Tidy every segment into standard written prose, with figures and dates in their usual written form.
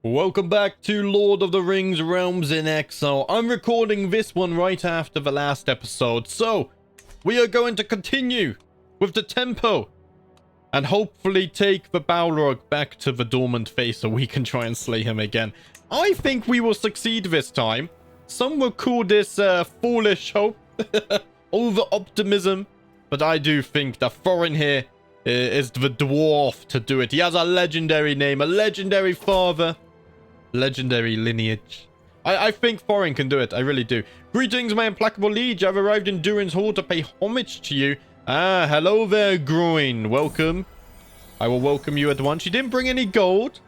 Welcome back to Lord of the Rings Realms in Exile. I'm recording this one right after the last episode, so we are going to continue with the tempo and hopefully take the Balrog back to the dormant face so we can try and slay him again. I think we will succeed this time. Some will call this foolish hope, over-optimism, but I do think that Thorin here is the dwarf to do it. He has a legendary name, a legendary father, legendary lineage. I think Thorin can do it. I really do. Greetings, my implacable liege. I've arrived in Durin's Hall to pay homage to you. Ah, hello there, Groin. Welcome. I will welcome you at once. You didn't bring any gold,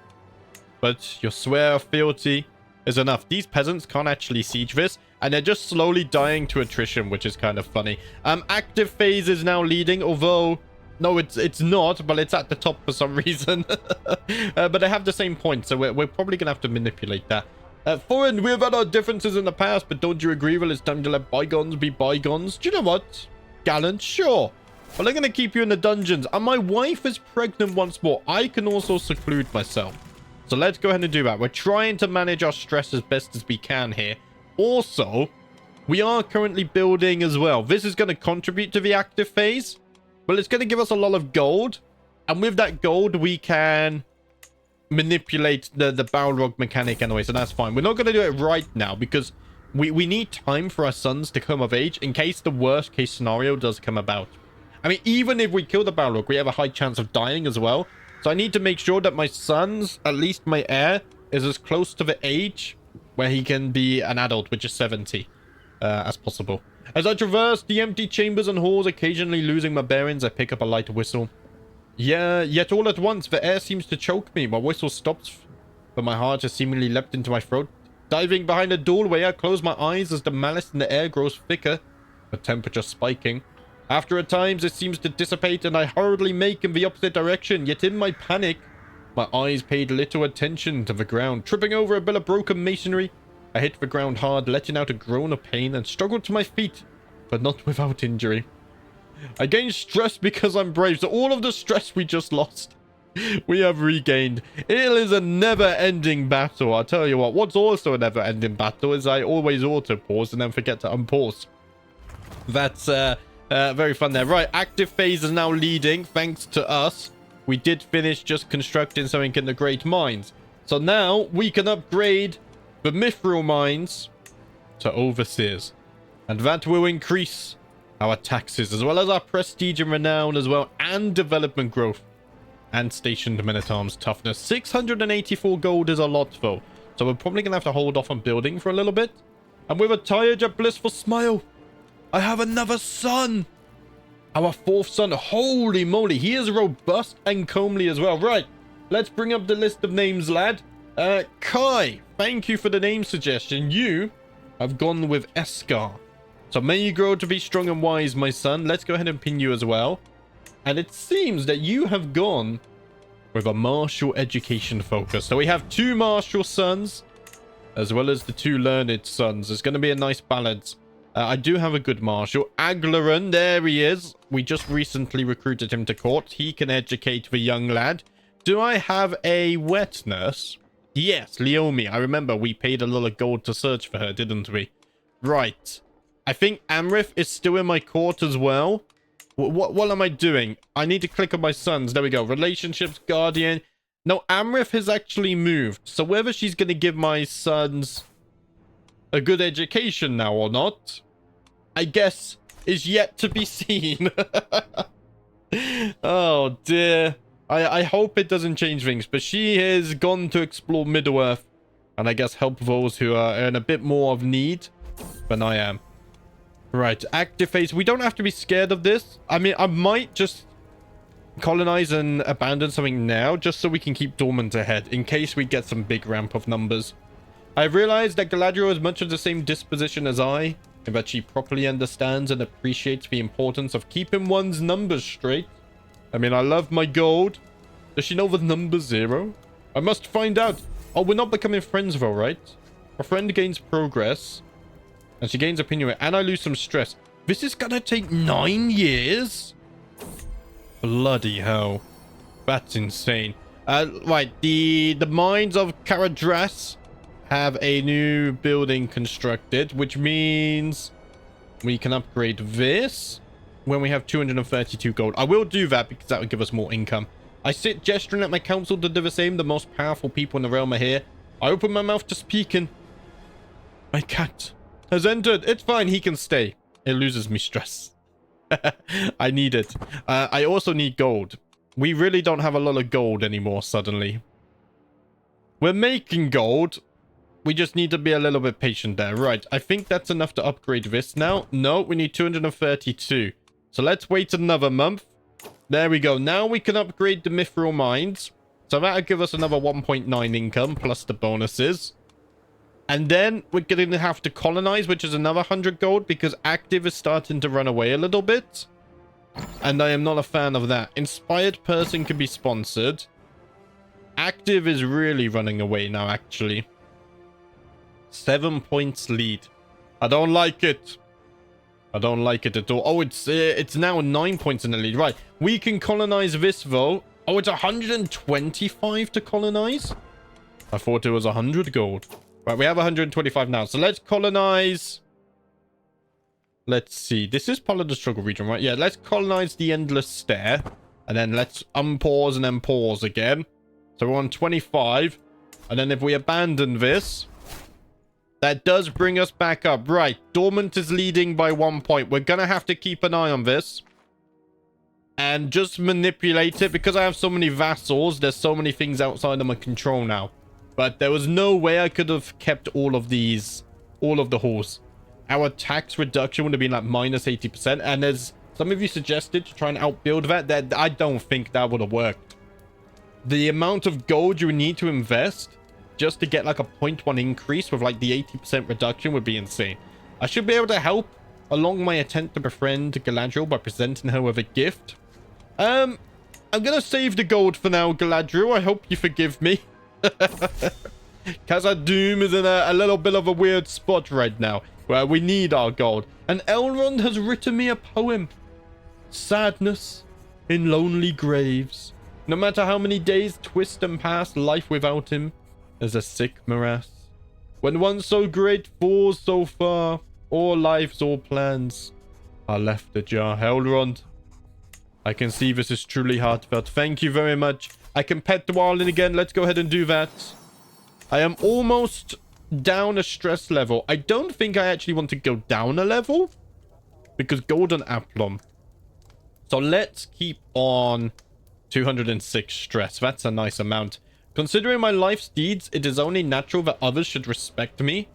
but your swear of fealty is enough. These peasants can't actually siege this, and they're just slowly dying to attrition, which is kind of funny. Active phase is now leading, although no, it's not, but it's at the top for some reason. But they have the same point, so we're probably gonna have to manipulate that. Thorin, we've had our differences in the past, but don't you agree? Well, it's time to let bygones be bygones. Do you know what? Gallant, sure. Well, I'm gonna keep you in the dungeons, and my wife is pregnant once more. I can also seclude myself. So let's go ahead and do that. We're trying to manage our stress as best as we can here. Also, we are currently building as well. This is going to contribute to the active phase. Well, it's going to give us a lot of gold. And with that gold, we can manipulate the Balrog mechanic anyway. So that's fine. We're not going to do it right now because we need time for our sons to come of age in case the worst case scenario does come about. I mean, even if we kill the Balrog, we have a high chance of dying as well. So I need to make sure that my sons, at least my heir, is as close to the age where he can be an adult, which is 70, as possible. As I traverse the empty chambers and halls, occasionally losing my bearings, I pick up a light whistle. Yeah, yet all at once, the air seems to choke me. My whistle stops, but my heart has seemingly leapt into my throat. Diving behind a doorway, I close my eyes as the malice in the air grows thicker, the temperature spiking. After a time, it seems to dissipate, and I hurriedly make in the opposite direction. Yet in my panic, my eyes paid little attention to the ground. Tripping over a bit of broken masonry, I hit the ground hard, letting out a groan of pain, and struggled to my feet, but not without injury. I gained stress because I'm brave, so all of the stress we just lost, we have regained. It is a never-ending battle. I'll tell you what, what's also a never-ending battle is I always auto-pause and then forget to unpause. That's, very fun there. Right, active phase is now leading, thanks to us. We did finish just constructing something in the Great Mines. So now we can upgrade the Mithril Mines to Overseers. And that will increase our taxes, as well as our prestige and renown as well, and development growth. And stationed men-at-arms toughness. 684 gold is a lot, though. So we're probably going to have to hold off on building for a little bit. And with a tired yet blissful smile, I have another son. Our fourth son. Holy moly. He is robust and comely as well. Right. Let's bring up the list of names, lad. Kai. Thank you for the name suggestion. You have gone with Eskar. So may you grow to be strong and wise, my son. Let's go ahead and pin you as well. And it seems that you have gone with a martial education focus. So we have two martial sons as well as the two learned sons. It's going to be a nice balance. I do have a good marshal. Aglaran, there he is. We just recently recruited him to court. He can educate the young lad. Do I have a wet nurse? Yes, Leomi. I remember we paid a lot of gold to search for her, didn't we? Right. I think Amrith is still in my court as well. What am I doing? I need to click on my sons. There we go. Relationships, guardian. No, Amrith has actually moved. So whether she's going to give my sons a good education now or not, I guess, is yet to be seen. Oh dear. I hope it doesn't change things, but she has gone to explore Middle-earth and I guess help those who are in a bit more of need than I am. Right, active phase. We don't have to be scared of this. I mean, I might just colonize and abandon something now just so we can keep dormant ahead in case we get some big ramp of numbers. I've realized that Galadriel has much of the same disposition as I, and that she properly understands and appreciates the importance of keeping one's numbers straight. I mean, I love my gold. Does she know the number 0? I must find out. Oh, we're not becoming friends though, right? A friend gains progress, and she gains opinion, and I lose some stress. This is gonna take 9 years? Bloody hell. That's insane. Right. The mines of Karadras have a new building constructed, which means we can upgrade this when we have 232 gold. I will do that because that would give us more income. I sit gesturing at my council to do the same. The most powerful people in the realm are here. I open my mouth to speak and my cat has entered. It's fine. He can stay. It loses me stress. I need it. I also need gold. We really don't have a lot of gold anymore suddenly. We're making gold. We just need to be a little bit patient there. Right. I think that's enough to upgrade this now. No, we need 232. So let's wait another month. There we go. Now we can upgrade the mithril mines. So that'll give us another 1.9 income plus the bonuses. And then we're going to have to colonize, which is another 100 gold because active is starting to run away a little bit. And I am not a fan of that. Inspired person can be sponsored. Active is really running away now, actually. 7 points lead. I don't like it. I don't like it at all. Oh, it's now 9 points in the lead. Right. We can colonize this, though. Oh, it's 125 to colonize? I thought it was 100 gold. Right, we have 125 now. So let's colonize. Let's see. This is part of the struggle region, right? Yeah, let's colonize the endless stair. And then let's unpause and then pause again. So we're on 25. And then if we abandon this, that does bring us back up. Right, Dormant is leading by 1 point. We're going to have to keep an eye on this. And just manipulate it. Because I have so many vassals, there's so many things outside of my control now. But there was no way I could have kept all of these, all of the halls. Our tax reduction would have been like minus 80%. And as some of you suggested to try and outbuild that I don't think that would have worked. The amount of gold you need to invest just to get like a 0.1 increase with like the 80% reduction would be insane. I should be able to help along my attempt to befriend Galadriel by presenting her with a gift. I'm going to save the gold for now, Galadriel. I hope you forgive me. Khazad-Dum is in a little bit of a weird spot right now where we need our gold. And Elrond has written me a poem. Sadness in lonely graves. No matter how many days twist and pass, life without him is a sick morass. When one so great falls so far, all lives, all plans are left ajar. Elrond, I can see this is truly heartfelt. Thank you very much. I can pet the Balin again. Let's go ahead and do that. I am almost down a stress level. I don't think I actually want to go down a level because golden aplomb. So let's keep on 206 stress. That's a nice amount. Considering my life's deeds, it is only natural that others should respect me.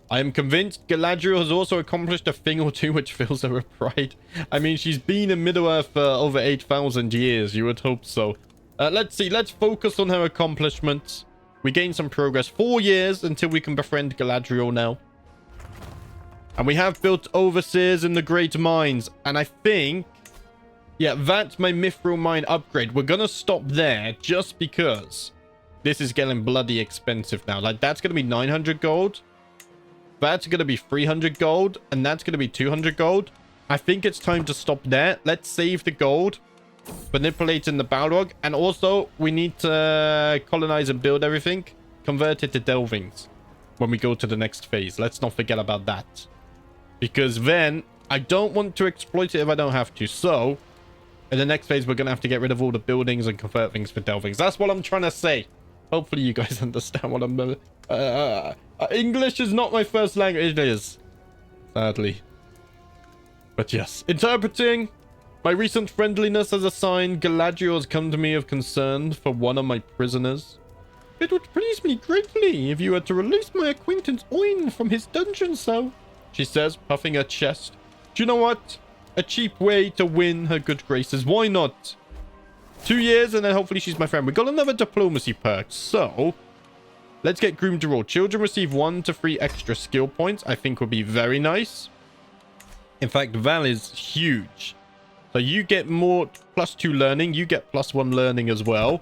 I am convinced Galadriel has also accomplished a thing or two which fills her with pride. I mean, she's been in Middle-earth for over 8,000 years. You would hope so. Let's see. Let's focus on her accomplishments. We gained some progress. 4 years until we can befriend Galadriel now. And we have built overseers in the Great Mines. And I think... yeah, that's my Mithril Mine upgrade. We're going to stop there just because this is getting bloody expensive now. Like, that's going to be 900 gold. That's going to be 300 gold. And that's going to be 200 gold. I think it's time to stop there. Let's save the gold. Manipulate in the Balrog. And also, we need to colonize and build everything. Convert it to delvings when we go to the next phase. Let's not forget about that. Because then, I don't want to exploit it if I don't have to. So, in the next phase, we're going to have to get rid of all the buildings and convert things for delvings. That's what I'm trying to say. Hopefully, you guys understand what I'm... English is not my first language. It is. Sadly. But yes. Interpreting. My recent friendliness as a sign, Galadriel has come to me of concern for one of my prisoners. It would please me greatly if you were to release my acquaintance Oin from his dungeon cell, she says, puffing her chest. Do you know what? A cheap way to win her good graces. Why not? 2 years and then hopefully she's my friend. We got another diplomacy perk. So, let's get groomed to roll. Children receive 1 to 3 extra skill points. I think would be very nice. In fact, Val is huge. So you get more +2 learning. You get +1 learning as well,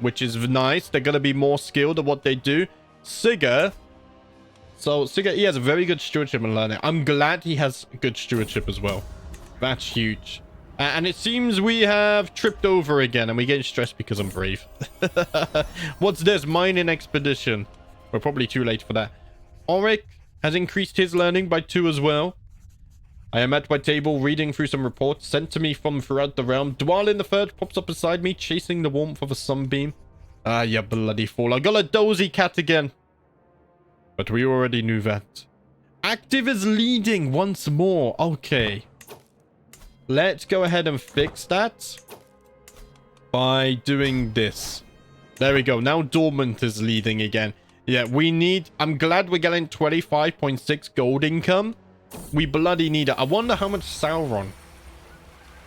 which is nice. They're going to be more skilled at what they do. Sigurd. So Sigurd, he has a very good stewardship and learning. I'm glad he has good stewardship as well. That's huge. And it seems we have tripped over again, and we get stressed because I'm brave. What's this? Mining expedition. We're probably too late for that. Auric has increased his learning by 2 as well. I am at my table reading through some reports sent to me from throughout the realm. Dwalin the Third pops up beside me, chasing the warmth of a sunbeam. Ah, you bloody fool. I got a dozy cat again. But we already knew that. Active is leading once more. Okay. Let's go ahead and fix that by doing this. There we go. Now Dormant is leading again. Yeah, we need... I'm glad we're getting 25.6 gold income. We bloody need it. I wonder how much Sauron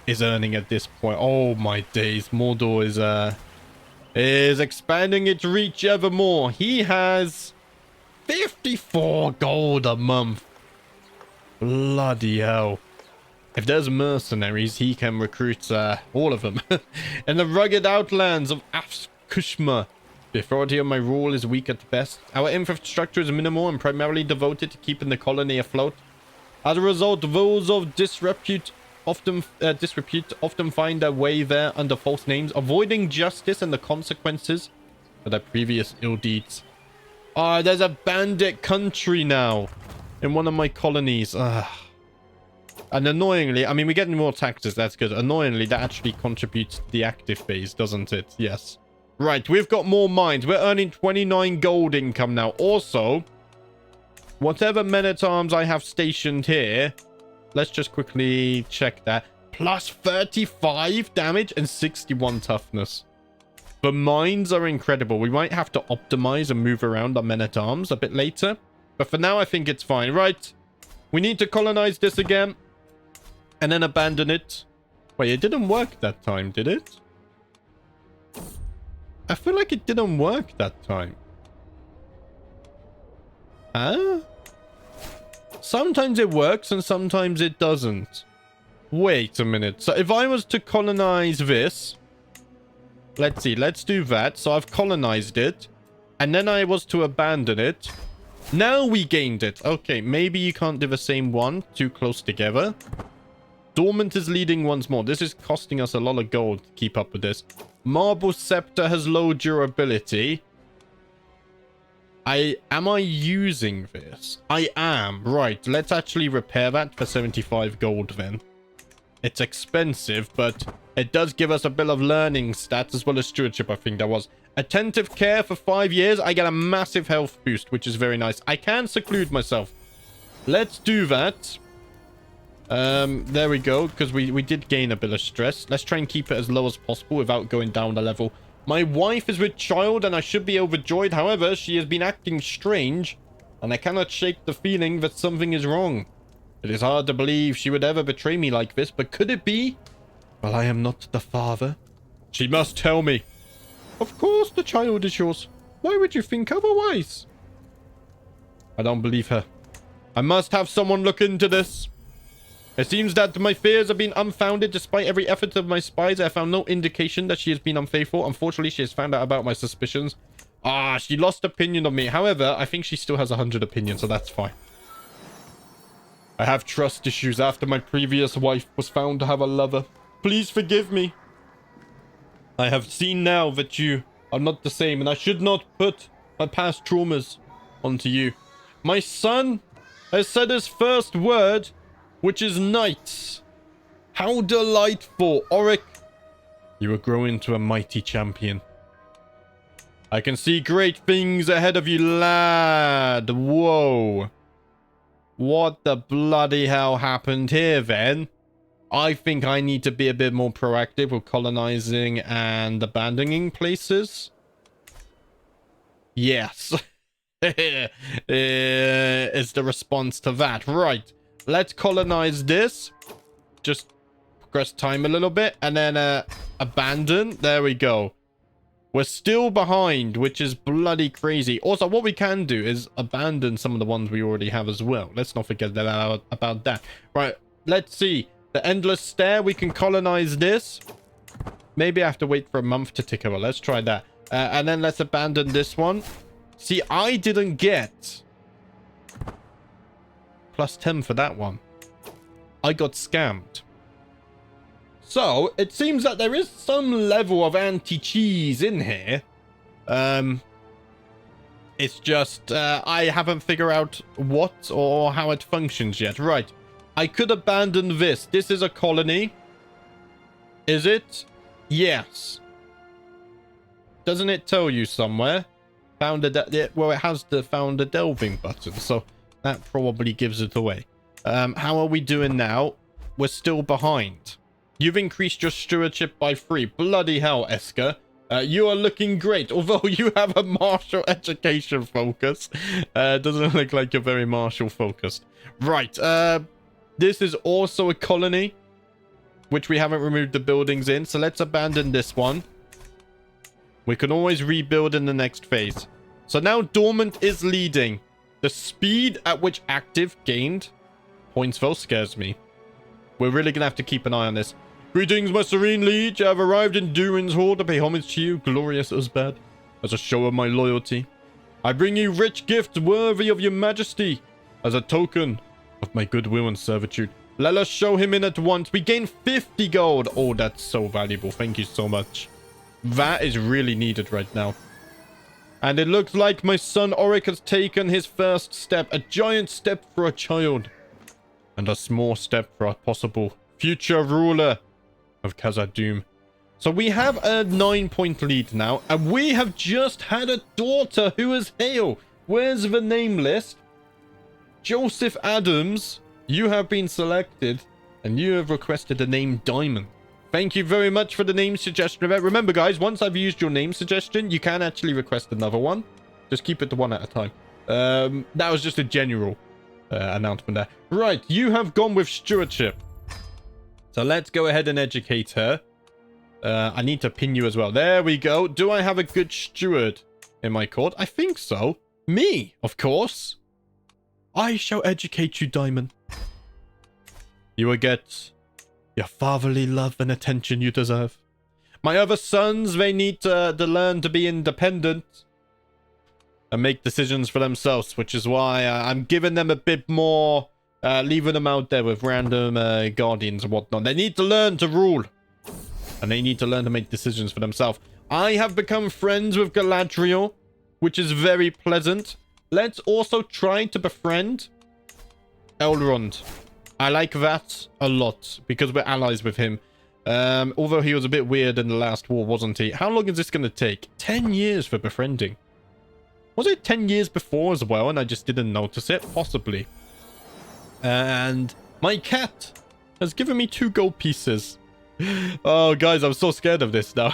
is earning at this point. Oh my days. Mordor is expanding its reach ever more. He has 54 gold a month. Bloody hell. If there's mercenaries, he can recruit all of them. In the rugged outlands of Kushma, the authority of my rule is weak at best. Our infrastructure is minimal and primarily devoted to keeping the colony afloat. As a result, those of disrepute often find their way there under false names, avoiding justice and the consequences of their previous ill deeds. Ah, there's a bandit country now in one of my colonies. And annoyingly, I mean, we're getting more taxes. That's good. Annoyingly, that actually contributes to the active phase, doesn't it? Yes. Right, we've got more mines. We're earning 29 gold income now. Also, whatever men-at-arms I have stationed here, let's just quickly check that. Plus 35 damage and 61 toughness. The mines are incredible. We might have to optimize and move around our men-at-arms a bit later. But for now, I think it's fine. Right. We need to colonize this again. And then abandon it. Wait, it didn't work that time, did it? I feel like it didn't work that time. Huh? Sometimes it works and sometimes it doesn't. Wait a minute. So if I was to colonize this... Let's see. Let's do that. So I've colonized it. And then I was to abandon it. Now we gained it. Okay, maybe you can't do the same one too close together. Dormant is leading once more. This is costing us a lot of gold to keep up with this. Marble Scepter has low durability. Am I using this? I am. Right, let's actually repair that for 75 gold then. It's expensive, but it does give us a bit of learning stats as well as stewardship, I think that was. Attentive care for 5 years. I get a massive health boost, which is very nice. I can seclude myself. Let's do that. There we go, because we did gain a bit of stress. Let's try and keep it as low as possible without going down the level. My wife is with child and I should be overjoyed. However, she has been acting strange and I cannot shake the feeling that something is wrong. It is hard to believe she would ever betray me like this, but could it be? Well, I am not the father. She must tell me. Of course the child is yours. Why would you think otherwise? I don't believe her. I must have someone look into this. It seems that my fears have been unfounded. Despite every effort of my spies, I found no indication that she has been unfaithful. Unfortunately, she has found out about my suspicions. Ah, she lost opinion of me. However, I think she still has 100 opinions, so that's fine. I have trust issues after my previous wife was found to have a lover. Please forgive me. I have seen now that you are not the same, and I should not put my past traumas onto you. My son has said his first word, which is knights. How delightful, Auric. You will grow into a mighty champion. I can see great things ahead of you, lad. Whoa. What the bloody hell happened here, then? I think I need to be a bit more proactive with colonizing and abandoning places. Yes. Is the response to that. Right. Let's colonize this. Just progress time a little bit. And then abandon. There we go. We're still behind, which is bloody crazy. Also, what we can do is abandon some of the ones we already have as well. Let's not forget about that. Right. Let's see. The Endless Stair. We can colonize this. Maybe I have to wait for a month to tick over. Let's try that. And then let's abandon this one. See, I didn't get +10 for that one. I got scammed. So, it seems that there is some level of anti-cheese in here. It's just, I haven't figured out what or how it functions yet. Right. I could abandon this. This is a colony. Is it? Yes. Doesn't it tell you somewhere? Well, it has the found a delving button, so that probably gives it away. How are we doing now? We're still behind. You've increased your stewardship by 3. Bloody hell, Esker. You are looking great, although you have a martial education focus. Doesn't look like you're very martial focused. Right, this is also a colony, which we haven't removed the buildings in, so let's abandon this one. We can always rebuild in the next phase. So now Dormant is leading. The speed at which active gained points though scares me. We're really going to have to keep an eye on this. Greetings, my serene liege. I have arrived in Durin's hall to pay homage to you, glorious Uzbad, as a show of my loyalty. I bring you rich gifts worthy of your majesty, as a token of my goodwill and servitude. Let us show him in at once. We gain 50 gold. Oh, that's so valuable. Thank you so much. That is really needed right now. And it looks like my son Oric has taken his first step. A giant step for a child. And a small step for a possible future ruler of Khazad-Dum. So we have a 9-point lead now. And we have just had a daughter who is hail. Where's the name list? Joseph Adams. You have been selected. And you have requested the name Diamond. Thank you very much for the name suggestion. Remember, guys, once I've used your name suggestion, you can actually request another one. Just keep it to one at a time. That was just a general announcement there. Right, you have gone with stewardship. So let's go ahead and educate her. I need to pin you as well. There we go. Do I have a good steward in my court? I think so. Me, of course. I shall educate you, Diamond. You will get your fatherly love and attention you deserve. My other sons, they need to learn to be independent and make decisions for themselves, which is why I'm giving them a bit more, leaving them out there with random guardians and whatnot. They need to learn to rule, and they need to learn to make decisions for themselves. I have become friends with Galadriel, which is very pleasant. Let's also try to befriend Elrond. I like that a lot because we're allies with him. Although he was a bit weird in the last war, wasn't he? How long is this going to take? 10 years for befriending. Was it 10 years before as well and I just didn't notice it? Possibly. And my cat has given me 2 gold pieces. Oh, guys, I'm so scared of this now.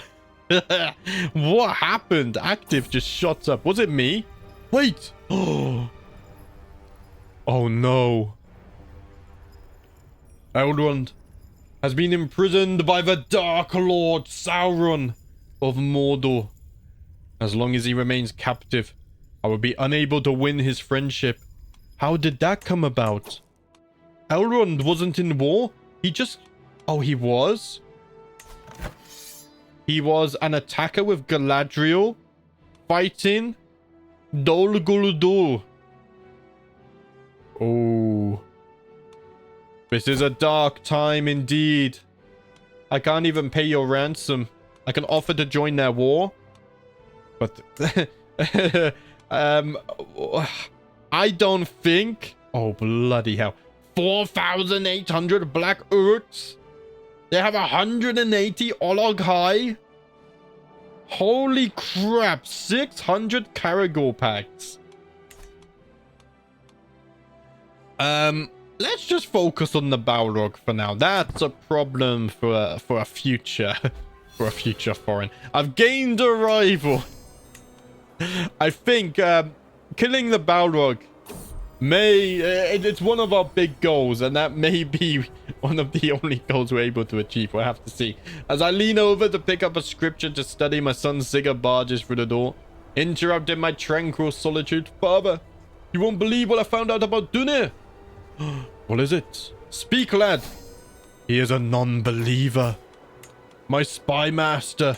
What happened? Active just shot up. Was it me? Wait. Oh no. Elrond has been imprisoned by the Dark Lord Sauron of Mordor. As long as he remains captive, I will be unable to win his friendship. How did that come about? Elrond wasn't in war. He just... Oh, he was? He was an attacker with Galadriel, fighting Dol Guldur. Oh... This is a dark time indeed. I can't even pay your ransom. I can offer to join their war. But... I don't think... Oh, bloody hell. 4,800 black orcs? They have 180 Olog high? Holy crap. 600 Caragor packs. Let's just focus on the Balrog for now. That's a problem for a future for a future foreign. I've gained a rival. I think killing the Balrog may it's one of our big goals, and that may be one of the only goals we're able to achieve. We'll have to see. As I lean over to pick up a scripture to study, my son Sigurd barges through the door, interrupting my tranquil solitude. Father, you won't believe what I found out about Dunir. What is it? Speak, lad. He is a non-believer. My spy master.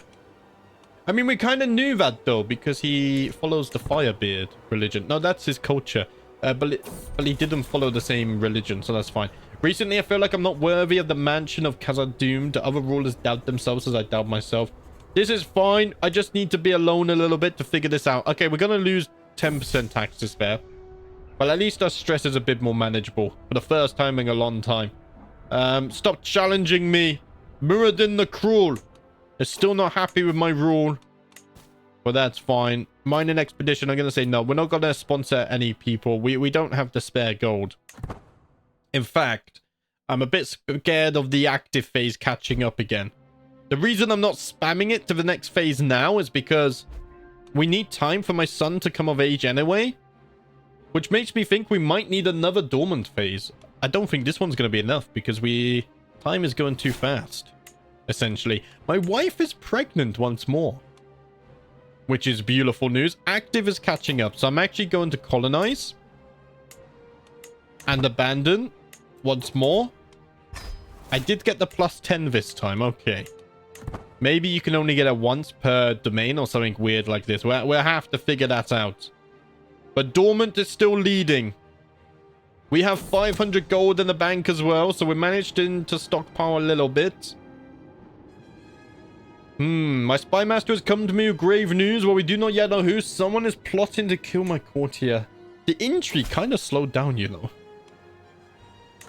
I mean, we kind of knew that, though, because he follows the Firebeard religion. No, that's his culture. But he didn't follow the same religion, so that's fine. Recently, I feel like I'm not worthy of the mansion of Khazad-Dum. The other rulers doubt themselves as I doubt myself. This is fine. I just need to be alone a little bit to figure this out. Okay, we're going to lose 10% taxes there. But at least our stress is a bit more manageable for the first time in a long time. Stop challenging me. Muradin the Cruel is still not happy with my rule. But that's fine. Mining expedition, I'm going to say no. We're not going to sponsor any people. We don't have the spare gold. In fact, I'm a bit scared of the active phase catching up again. The reason I'm not spamming it to the next phase now is because we need time for my son to come of age anyway. Which makes me think we might need another dormant phase. I don't think this one's going to be enough because time is going too fast, essentially. My wife is pregnant once more, which is beautiful news. Active is catching up, so I'm actually going to colonize and abandon once more. I did get the +10 this time. Okay. Maybe you can only get it once per domain or something weird like this. We'll have to figure that out. But Dormant is still leading. We have 500 gold in the bank as well, so we managed to stockpile a little bit. My spy master has come to me with grave news. Well, we do not yet know who. Someone is plotting to kill my courtier. The intrigue kind of slowed down, you know.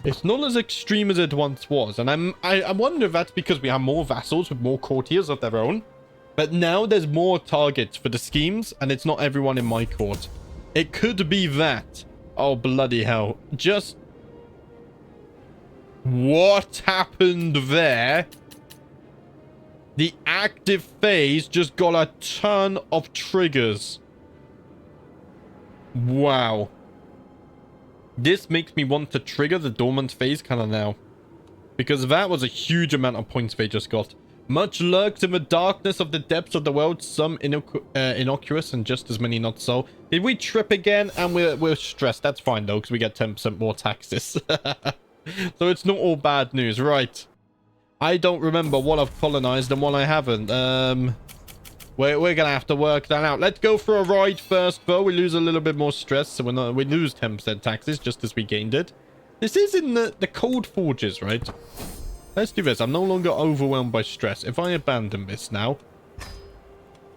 It's not as extreme as it once was. And I wonder if that's because we have more vassals with more courtiers of their own. But now there's more targets for the schemes, and it's not everyone in my court. It could be that. Oh, bloody hell. Just... what happened there? The active phase just got a ton of triggers. Wow. This makes me want to trigger the dormant phase kind of now. Because that was a huge amount of points they just got. Much lurks in the darkness of the depths of the world. Some innocuous and just as many not so. Did we trip again? And we're stressed. That's fine though, because we get 10% more taxes. So it's not all bad news. Right. I don't remember what I've colonized and what I haven't. We're going to have to work that out. Let's go for a ride first, though. We lose a little bit more stress, so we lose 10% taxes just as we gained it. This is in the cold forges, right? Let's do this. I'm no longer overwhelmed by stress. If I abandon this now...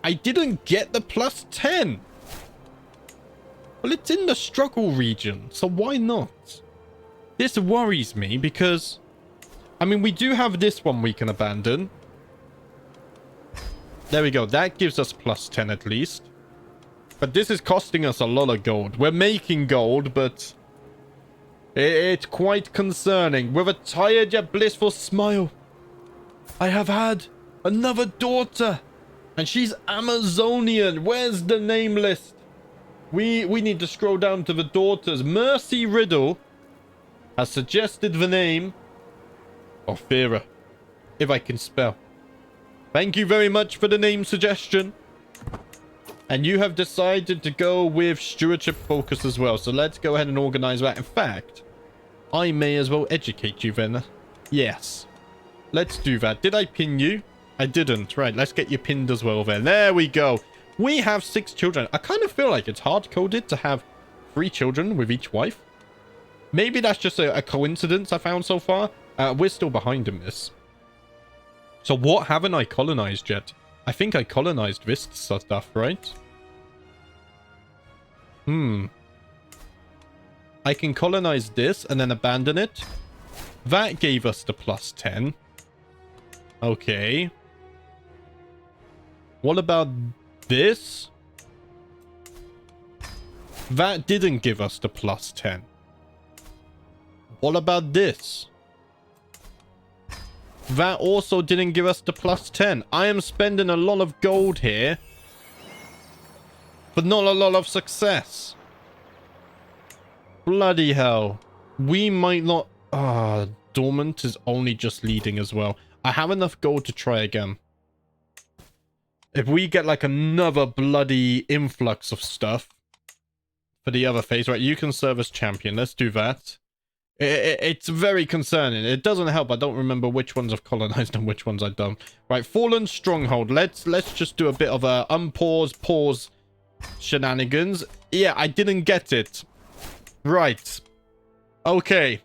I didn't get the +10. Well, it's in the struggle region, so why not? This worries me because... I mean, we do have this one we can abandon. There we go. That gives us +10 at least. But this is costing us a lot of gold. We're making gold, but... it's quite concerning. With a tired yet blissful smile. I have had another daughter. And she's Amazonian. Where's the name list? We need to scroll down to the daughters. Mercy Riddle has suggested the name of Fira. If I can spell. Thank you very much for the name suggestion. And you have decided to go with stewardship focus as well. So let's go ahead and organize that. In fact, I may as well educate you then. Yes. Let's do that. Did I pin you? I didn't. Right, let's get you pinned as well then. There we go. We have 6 children. I kind of feel like it's hard-coded to have 3 children with each wife. Maybe that's just a coincidence I found so far. We're still behind in this. So what haven't I colonized yet? I think I colonized this stuff, right? I can colonize this and then abandon it. That gave us the +10. Okay. What about this? That didn't give us the +10. What about this? That also didn't give us the +10. I am spending a lot of gold here, but not a lot of success. Bloody hell. We might not... Dormant is only just leading as well. I have enough gold to try again. If we get like another bloody influx of stuff for the other phase, right, you can serve as champion. Let's do that. It's very concerning. It doesn't help. I don't remember which ones I've colonized and which ones I've done. Right, Fallen Stronghold. Let's just do a bit of a pause shenanigans. Yeah, I didn't get it. Right. Okay.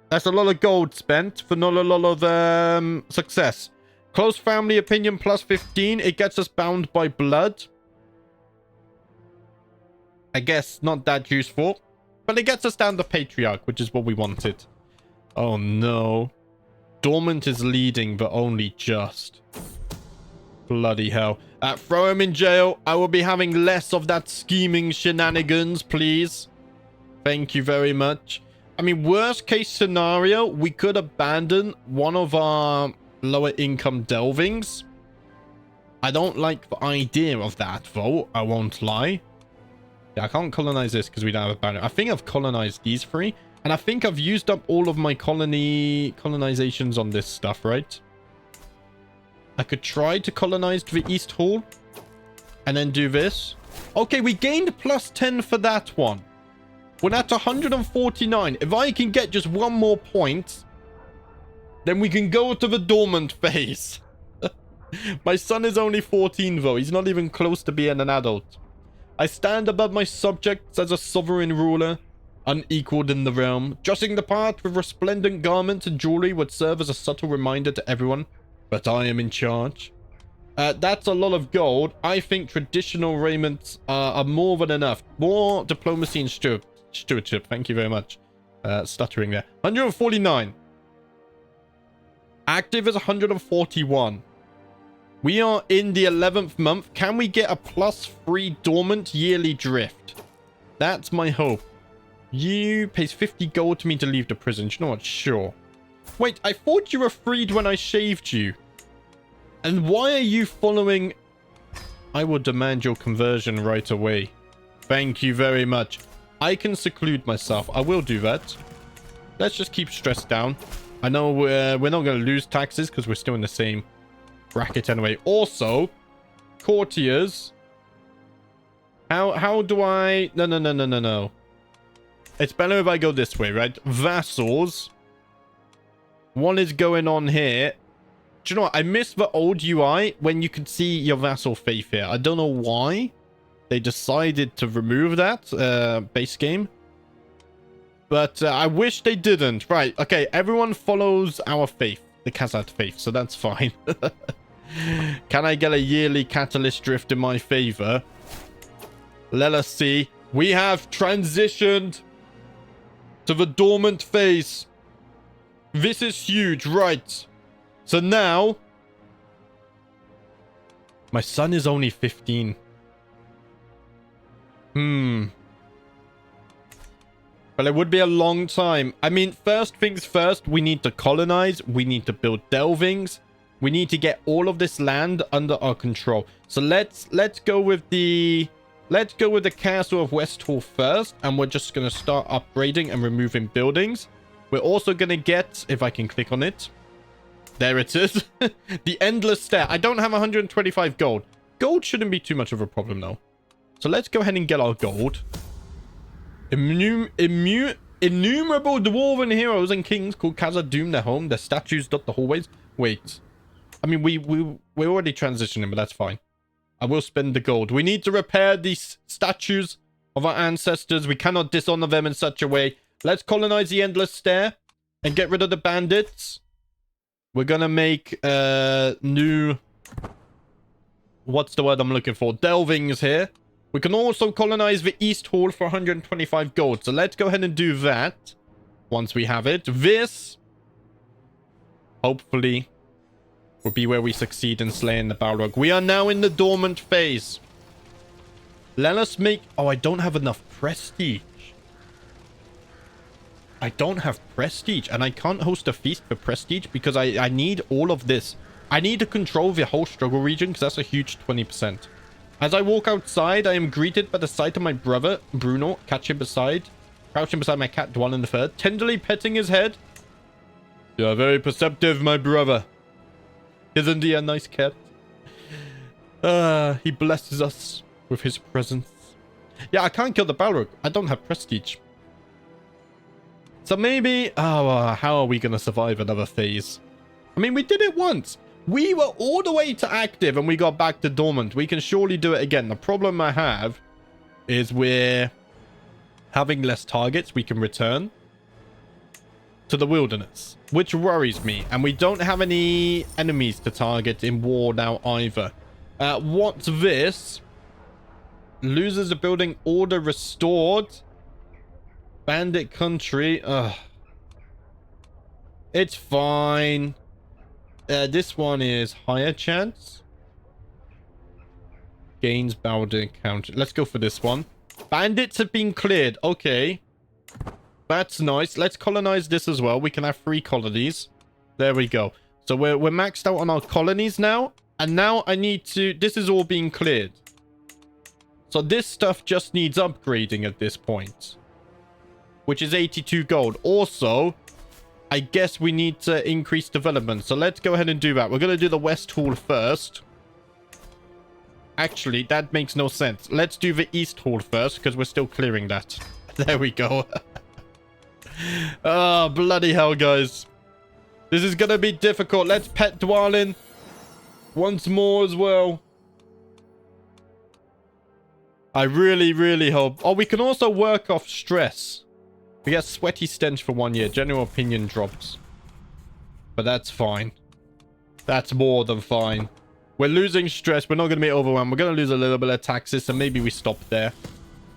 That's a lot of gold spent for not a lot of success. Close family opinion plus 15. It gets us bound by blood. I guess not that useful. But it gets us down to Patriarch, which is what we wanted. Oh no. Dormant is leading, but only just. Bloody hell. Throw him in jail. I will be having less of that scheming shenanigans, please. Thank you very much. I mean, worst case scenario, we could abandon one of our lower income delvings. I don't like the idea of that, though. I won't lie. Yeah, I can't colonize this because we don't have a banner. I think I've colonized these three. And I think I've used up all of my colonizations on this stuff, right? I could try to colonize the East Hall. And then do this. Okay, we gained plus 10 for that one. We're at 149. If I can get just one more point, then we can go to the dormant phase. My son is only 14, though. He's not even close to being an adult. I stand above my subjects as a sovereign ruler, unequaled in the realm. Dressing the part with resplendent garments and jewelry would serve as a subtle reminder to everyone, but I am in charge. That's a lot of gold. I think traditional raiments are more than enough. More diplomacy and stewardship. Thank you very much. Stuttering there. 149. Active is 141. We are in the 11th month. Can we get a +3 dormant yearly drift? That's my hope. You pays 50 gold to me to leave the prison. You know what? Sure. Wait, I thought you were freed when I shaved you. And why are you following? I will demand your conversion right away. Thank you very much. I can seclude myself. I will do that. Let's just keep stress down. I know we're not going to lose taxes because we're still in the same bracket anyway. Also, courtiers. How do I... No. It's better if I go this way, right? Vassals. One is going on here. Do you know what? I miss the old UI when you could see your vassal faith here. I don't know why they decided to remove that base game. But I wish they didn't. Right. Okay. Everyone follows our faith. The Khazad faith. So that's fine. Can I get a yearly catalyst drift in my favor? Let us see. We have transitioned to the dormant phase. This is huge. Right. So now, my son is only 15. But it would be a long time. I mean, first things first, we need to colonize. We need to build delvings. We need to get all of this land under our control. So let's go with the castle of Westhall first, and we're just gonna start upgrading and removing buildings. We're also gonna get, if I can click on it. There it is. The endless stair. I don't have 125 gold. Gold shouldn't be too much of a problem, though. So let's go ahead and get our gold. Innumerable dwarven heroes and kings called Khazad-Dum their home. Their statues dot the hallways. Wait. I mean, we're already transitioning, but that's fine. I will spend the gold. We need to repair these statues of our ancestors. We cannot dishonor them in such a way. Let's colonize the endless stair and get rid of the bandits. We're gonna make new... What's the word I'm looking for? Delvings here. We can also colonize the East Hall for 125 gold. So let's go ahead and do that once we have it. This, hopefully, will be where we succeed in slaying the Balrog. We are now in the dormant phase. Let us make... Oh, I don't have enough prestige. I don't have prestige, and I can't host a feast for prestige because I need all of this. I need to control the whole struggle region because that's a huge 20%. As I walk outside, I am greeted by the sight of my brother, Bruno, crouching beside my cat, Dwalin the Third, tenderly petting his head. You are very perceptive, my brother. Isn't he a nice cat? He blesses us with his presence. Yeah, I can't kill the Balrog. I don't have prestige. So maybe... how are we going to survive another phase? I mean, we did it once. We were all the way to active and we got back to dormant. We can surely do it again. The problem I have is we're having less targets we can return. to the wilderness, which worries me. And we don't have any enemies to target in war now either. What's this? Loses a building, order restored. Bandit country. Ugh. It's fine. This one is higher chance. Gains Balin counter. Let's go for this one. Bandits have been cleared. Okay. That's nice. Let's colonize this as well. We can have 3 colonies. There we go. So we're maxed out on our colonies now. And now I need to... This is all being cleared. So this stuff just needs upgrading at this point. Which is 82 gold. Also, I guess we need to increase development. So let's go ahead and do that. We're going to do the West Hall first. Actually, that makes no sense. Let's do the East Hall first, because we're still clearing that. There we go. Oh, bloody hell, guys. This is going to be difficult. Let's pet Dwalin once more as well. I really, really hope... Oh, we can also work off stress. We get sweaty stench for 1 year. General opinion drops. But that's fine. That's more than fine. We're losing stress. We're not going to be overwhelmed. We're going to lose a little bit of taxes, so maybe we stop there.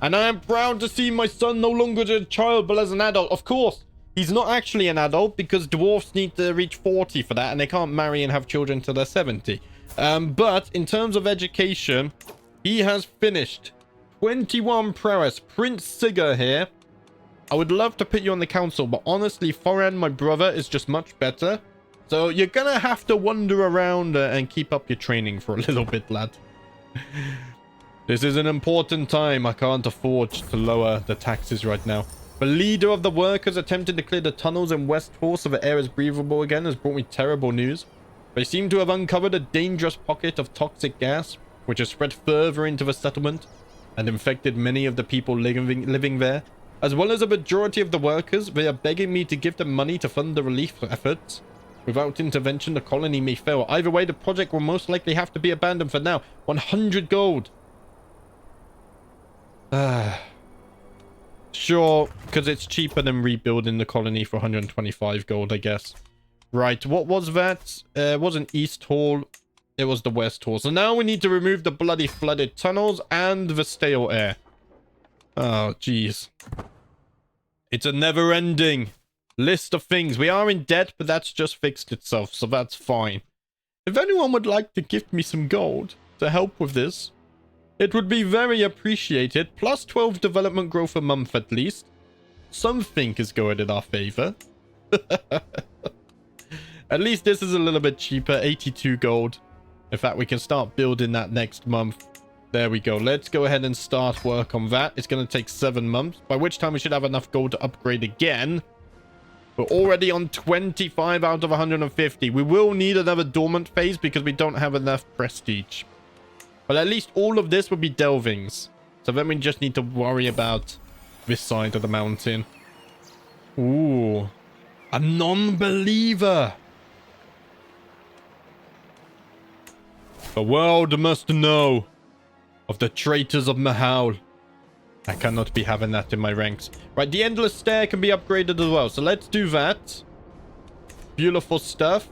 And I am proud to see my son no longer as a child, but as an adult. Of course, he's not actually an adult because dwarfs need to reach 40 for that, and they can't marry and have children till they're 70. But in terms of education, he has finished 21 prowess. Prince Sigurd here. I would love to put you on the council, but honestly, Foran, my brother, is just much better. So you're gonna have to wander around and keep up your training for a little bit, lad. This is an important time. I can't afford to lower the taxes right now. The leader of the workers attempting to clear the tunnels in West Hall so the air is breathable again has brought me terrible news. They seem to have uncovered a dangerous pocket of toxic gas, which has spread further into the settlement and infected many of the people living there. As well as a majority of the workers, they are begging me to give them money to fund the relief efforts. Without intervention, the colony may fail. Either way, the project will most likely have to be abandoned for now. 100 gold. Sure, because it's cheaper than rebuilding the colony for 125 gold, I guess. Right, what was that? It wasn't East Hall. It was the West Hall. So now we need to remove the bloody flooded tunnels and the stale air. Oh, jeez. It's a never-ending list of things. We are in debt, but that's just fixed itself, so that's fine. If anyone would like to gift me some gold to help with this, it would be very appreciated. Plus 12 development growth a month at least. Something is going in our favor. At least this is a little bit cheaper. 82 gold. In fact, we can start building that next month. There we go. Let's go ahead and start work on that. It's going to take 7 months, by which time we should have enough gold to upgrade again. We're already on 25 out of 150. We will need another dormant phase because we don't have enough prestige. But at least all of this will be delvings. So then we just need to worry about this side of the mountain. Ooh. A non-believer. The world must know of the traitors of Mahal. I cannot be having that in my ranks. Right, the endless stair can be upgraded as well. So let's do that. Beautiful stuff.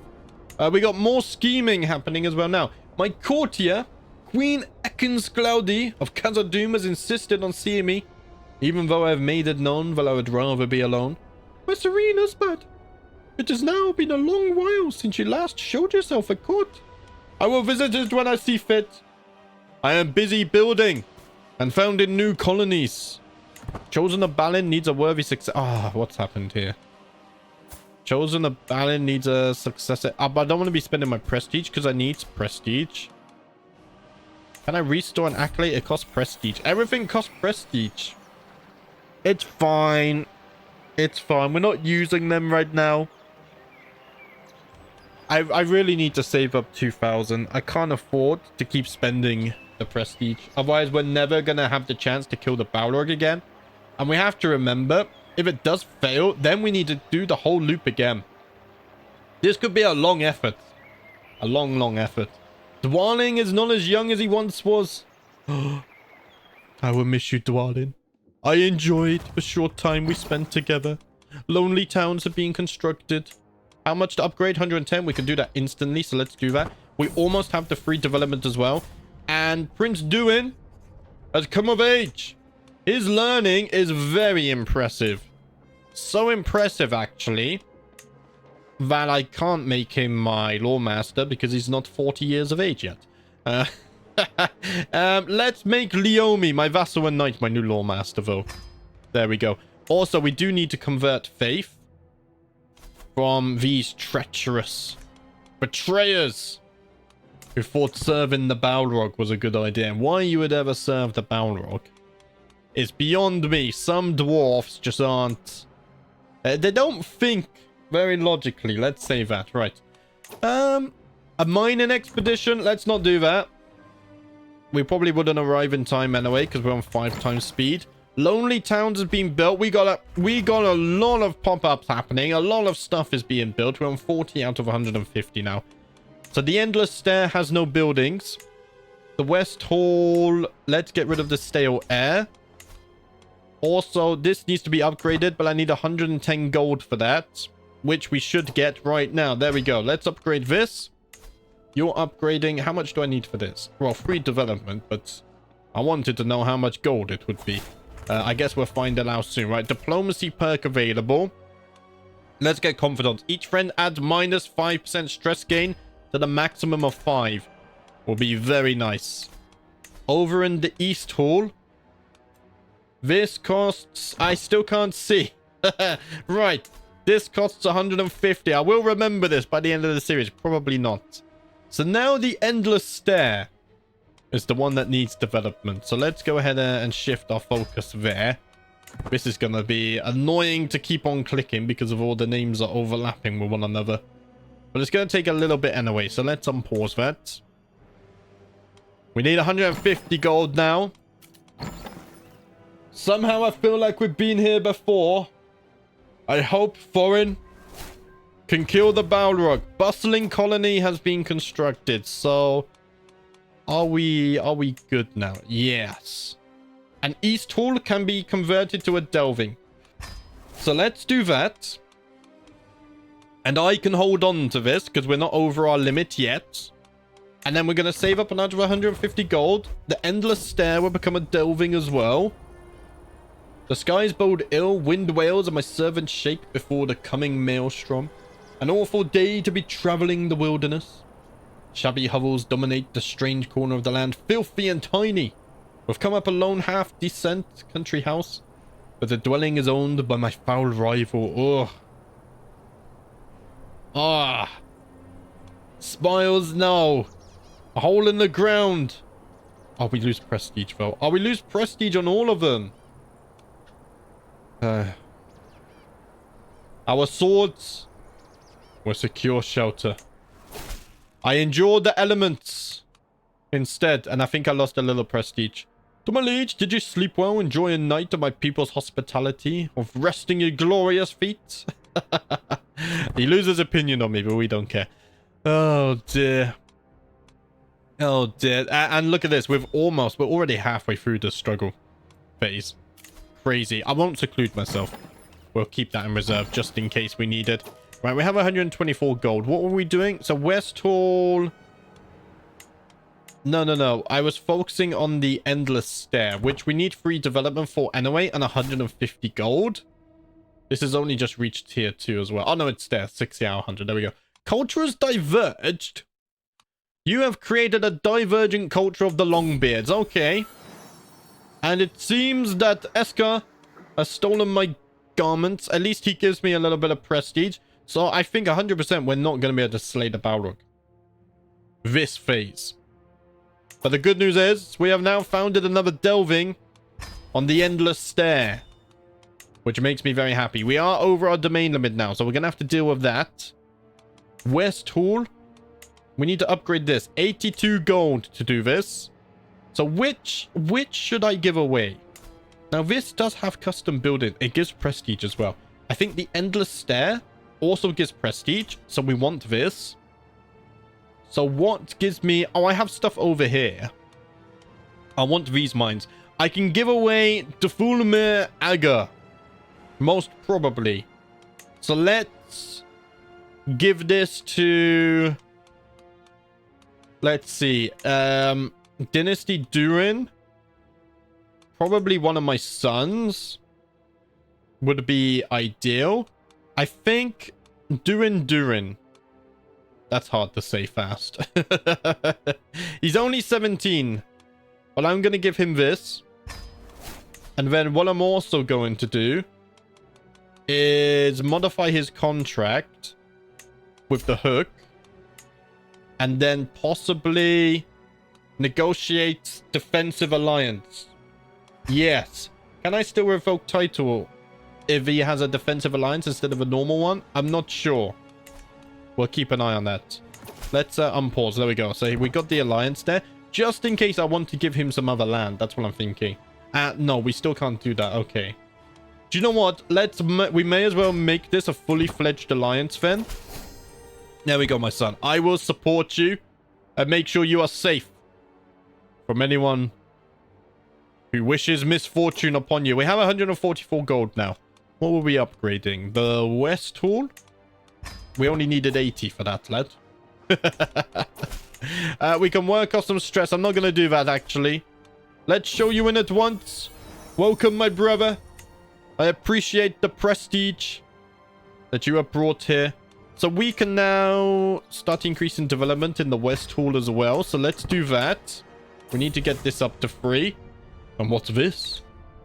We got more scheming happening as well now. My courtier, Queen Ekensclaudi of Khazad-Dum, has insisted on seeing me. Even though I have made it known that I would rather be alone. My serene husband, it has now been a long while since you last showed yourself at court. I will visit it when I see fit. I am busy building and founding new colonies. Chosen of Balin needs a worthy success. Ah, what's happened here? Chosen of Balin needs a successor. But I don't want to be spending my prestige because I need prestige. Can I restore an accolade? It costs prestige. Everything costs prestige. It's fine. It's fine. We're not using them right now. I really need to save up 2,000. I can't afford to keep spending the prestige. Otherwise, we're never going to have the chance to kill the Balrog again. And we have to remember, if it does fail, then we need to do the whole loop again. This could be a long effort. A long, long effort. Dwalin is not as young as he once was. I will miss you, Dwalin. I enjoyed the short time we spent together. Lonely towns are being constructed. How much to upgrade? 110. We can do that instantly, so let's do that. We almost have the free development as well. And Prince Duin has come of age. His learning is very impressive. So impressive, actually, that I can't make him my lawmaster because he's not 40 years of age yet. Let's make Leomi, my vassal and knight, my new lawmaster, though. There we go. Also, we do need to convert faith from these treacherous betrayers who thought serving the Balrog was a good idea. And why you would ever serve the Balrog is beyond me. Some dwarfs just aren't... they don't think very logically. Let's say that. Right. A mining expedition. Let's not do that. We probably wouldn't arrive in time anyway because we're on 5 times speed. Lonely Towns has been built. We got a lot of pop-ups happening. A lot of stuff is being built. We're on 40 out of 150 now. So the Endless Stair has no buildings. The West Hall. Let's get rid of the stale air. Also, this needs to be upgraded, but I need 110 gold for that, which we should get right now. There we go. Let's upgrade this. You're upgrading. How much do I need for this? Well, free development, but I wanted to know how much gold it would be. I guess we'll find it out soon, right? Diplomacy perk available. Let's get confidence. Each friend adds minus 5% stress gain to the maximum of 5. Will be very nice. Over in the East Hall. This costs... I still can't see. Right. This costs 150. I will remember this by the end of the series. Probably not. So now the Endless Stair is the one that needs development. So let's go ahead and shift our focus there. This is going to be annoying to keep on clicking because of all the names are overlapping with one another. But it's going to take a little bit anyway. So let's unpause that. We need 150 gold now. Somehow I feel like we've been here before. I hope Thorin can kill the Balrog. Bustling colony has been constructed. So are we good now? Yes. An East Hall can be converted to a delving. So let's do that. And I can hold on to this because we're not over our limit yet. And then we're going to save up another 150 gold. The Endless Stair will become a delving as well. The skies bode ill, wind wails, and my servants shake before the coming maelstrom. An awful day to be traveling the wilderness. Shabby hovels dominate the strange corner of the land, filthy and tiny. We've come up a lone half-decent country house, but the dwelling is owned by my foul rival. Ugh. Ah. Smiles now. A hole in the ground. Oh, we lose prestige, though. Oh, we lose prestige on all of them. Our swords were secure shelter. I endured the elements instead, and I think I lost a little prestige. To my liege, did you sleep well? Enjoy a night of my people's hospitality, of resting your glorious feet? He loses opinion on me, but we don't care. Oh dear. Oh dear. And look at this. We're already halfway through the struggle phase. Crazy. I won't seclude myself. We'll keep that in reserve just in case we need it. Right, we have 124 gold. What were we doing? So West Hall... No. I was focusing on the Endless Stair, which we need free development for anyway, and 150 gold. This has only just reached tier 2 as well. Oh, no, it's there. 60 out of 100. There we go. Culture has diverged. You have created a divergent culture of the Longbeards. Okay. And it seems that Eska has stolen my garments. At least he gives me a little bit of prestige. So I think 100% we're not going to be able to slay the Balrog this phase. But the good news is we have now founded another delving on the Endless Stair, which makes me very happy. We are over our domain limit now, so we're going to have to deal with that. West Hall. We need to upgrade this. 82 gold to do this. So which should I give away? Now, this does have custom building. It gives prestige as well. I think the Endless Stair also gives prestige, so we want this. So what gives me... Oh, I have stuff over here. I want these mines. I can give away Dufulmir Aga. Most probably. So let's give this to... Let's see. Dynasty Durin. Probably one of my sons would be ideal. I think Durin. That's hard to say fast. He's only 17. But I'm going to give him this. And then what I'm also going to do is modify his contract with the hook. And then possibly negotiate defensive alliance. Yes. Can I still revoke title if he has a defensive alliance instead of a normal one? I'm not sure. We'll keep an eye on that. Let's unpause. There we go. So we got the alliance there. Just in case I want to give him some other land. That's what I'm thinking. No, we still can't do that. Okay. Do you know what? We may as well make this a fully fledged alliance then. There we go, my son. I will support you and make sure you are safe from anyone who wishes misfortune upon you. We have 144 gold now. What were we upgrading? The West Hall? We only needed 80 for that, lad. We can work off some stress. I'm not going to do that, actually. Let's show you in at once. Welcome, my brother. I appreciate the prestige that you have brought here. So we can now start increasing development in the West Hall as well. So let's do that. We need to get this up to 3. And what's this?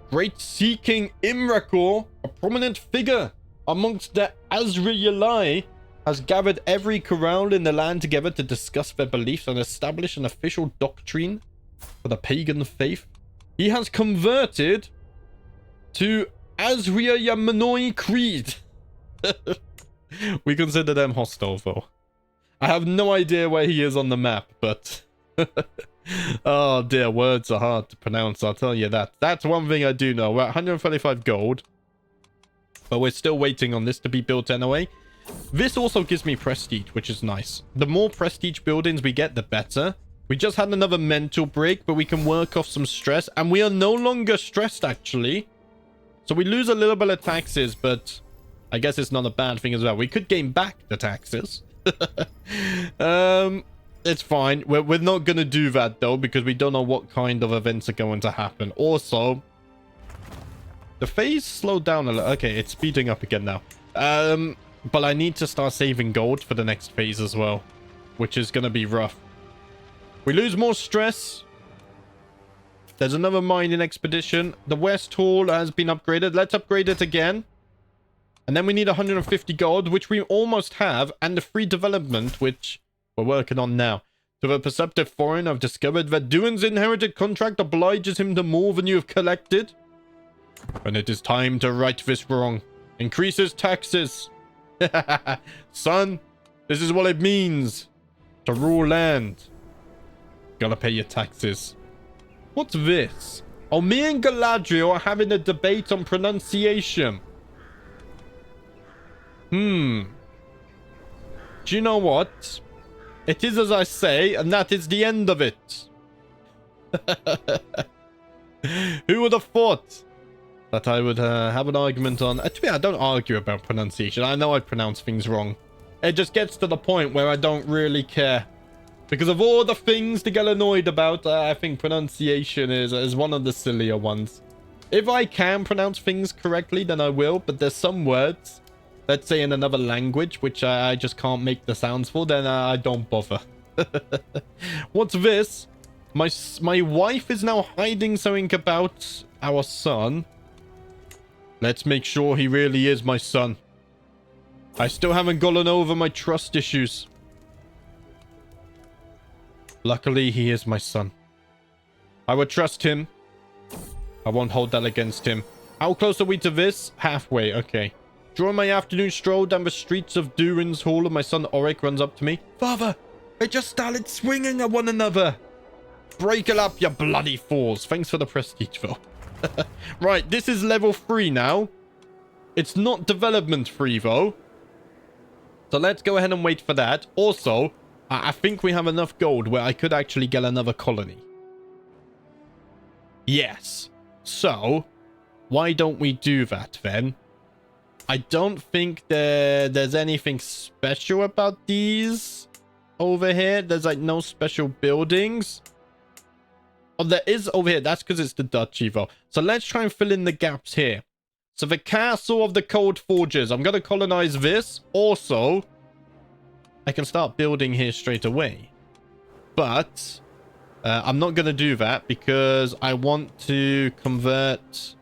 Great Sea King Imrakor, a prominent figure amongst the Azraeli, has gathered every corral in the land together to discuss their beliefs and establish an official doctrine for the pagan faith. He has converted to Azraeli Creed. We consider them hostile, though. I have no idea where he is on the map, but... Oh, dear, words are hard to pronounce, I'll tell you that. That's one thing I do know. We're at 135 gold. But we're still waiting on this to be built anyway. This also gives me prestige, which is nice. The more prestige buildings we get, the better. We just had another mental break, but we can work off some stress. And we are no longer stressed, actually. So we lose a little bit of taxes, but I guess it's not a bad thing as well. We could gain back the taxes. It's fine. We're not going to do that, though, because we don't know what kind of events are going to happen. Also, the phase slowed down a little. Okay, it's speeding up again now. But I need to start saving gold for the next phase as well, which is going to be rough. We lose more stress. There's another mining expedition. The West Hall has been upgraded. Let's upgrade it again. And then we need 150 gold, which we almost have, and the free development, which we're working on now. To the perceptive foreign, I've discovered that Duin's inherited contract obliges him to more than you have collected. And it is time to right this wrong. Increases taxes. Son, this is what it means to rule land. Gotta pay your taxes. What's this? Oh, me and Galadriel are having a debate on pronunciation. Do you know what? It is as I say, and that is the end of it. Who would have thought that I would have an argument on... to be honest, I don't argue about pronunciation. I know I pronounce things wrong. It just gets to the point where I don't really care. Because of all the things to get annoyed about, I think pronunciation is one of the sillier ones. If I can pronounce things correctly, then I will. But there's some words, let's say in another language, which I just can't make the sounds for, then I don't bother. What's this? My wife is now hiding something about our son. Let's make sure he really is my son. I still haven't gotten over my trust issues. Luckily, he is my son. I would trust him. I won't hold that against him. How close are we to this? Halfway, okay. During my afternoon stroll down the streets of Durin's Hall, and my son Auric runs up to me. Father, they just started swinging at one another. Break it up, you bloody fools. Thanks for the prestige, though. Right, this is level 3 now. It's not development 3, though. So let's go ahead and wait for that. Also, I think we have enough gold where I could actually get another colony. Yes. So, why don't we do that, then? I don't think there's anything special about these over here. There's like no special buildings. Oh, there is over here. That's because it's the Dutch Evo. So let's try and fill in the gaps here. So the Castle of the Cold Forges. I'm going to colonize this. Also, I can start building here straight away. But I'm not going to do that because I want to convert...